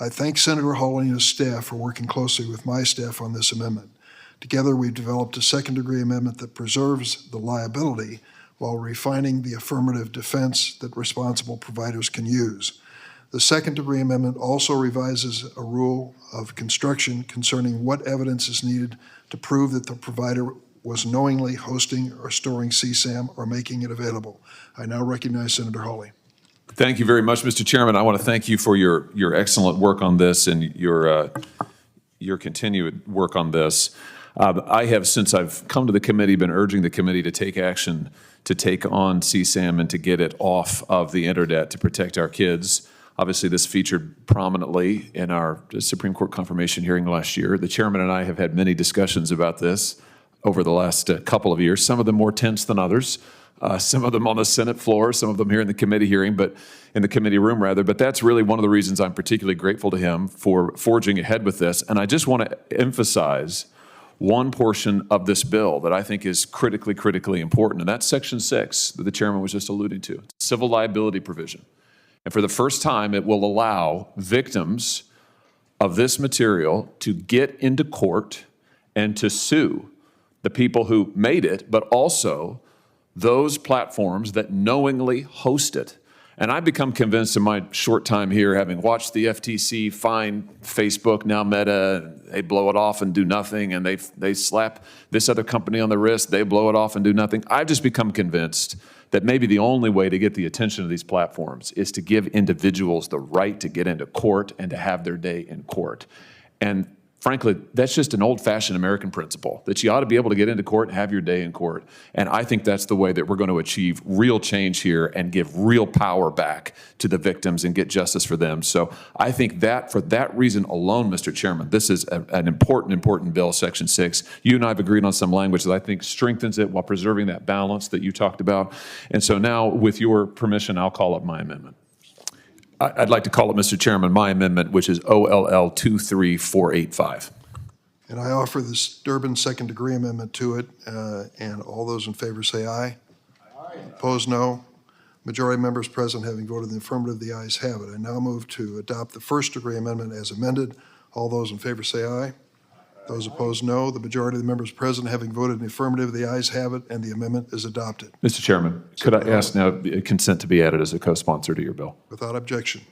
I thank Senator Hawley and his staff for working closely with my staff on this amendment. Together, we've developed a second-degree amendment that preserves the liability while refining the affirmative defense that responsible providers can use. The second-degree amendment also revises a rule of construction concerning what evidence is needed to prove that the provider was knowingly hosting or storing CSAM or making it available. I now recognize Senator Hawley. Thank you very much, Mr. Chairman. I want to thank you for your excellent work on this and your continued work on this. I have, since I've come to the committee, been urging the committee to take action to take on CSAM and to get it off of the internet to protect our kids. Obviously, this featured prominently in our Supreme Court confirmation hearing last year. The chairman and I have had many discussions about this over the last couple of years, some of them more tense than others, some of them on the Senate floor, some of them here in the committee hearing, but in the committee room rather. But that's really one of the reasons I'm particularly grateful to him for forging ahead with this. And I just want to emphasize one portion of this bill that I think is critically important, and that's Section 6 that the chairman was just alluding to, civil liability provision. And for the first time, it will allow victims of this material to get into court and to sue the people who made it, but also those platforms that knowingly host it. And I've become convinced in my short time here, having watched the FTC fine Facebook, now Meta, they blow it off and do nothing, and they slap this other company on the wrist, they blow it off and do nothing. I've just become convinced that maybe the only way to get the attention of these platforms is to give individuals the right to get into court and to have their day in court. And frankly, that's just an old-fashioned American principle, that you ought to be able to get into court and have your day in court. And I think that's the way that we're going to achieve real change here and give real power back to the victims and get justice for them. So I think that for that reason alone, Mr. Chairman, this is an important bill, Section 6. You and I have agreed on some language that I think strengthens it while preserving that balance that you talked about. And so now, with your permission, I'll call up my amendment. I'd like to call it, Mr. Chairman, my amendment, which is OLL 23485. And I offer this Durbin second-degree amendment to it, and all those in favor say aye. Aye. Opposed, no. Majority members present having voted in the affirmative, the ayes have it. I now move to adopt the first-degree amendment as amended. All those in favor say aye. Those opposed, no. The majority of the members present having voted in the affirmative, the ayes have it, and the amendment is adopted. Mr. Chairman, could I ask now consent to be added as a co-sponsor to your bill? Without objection.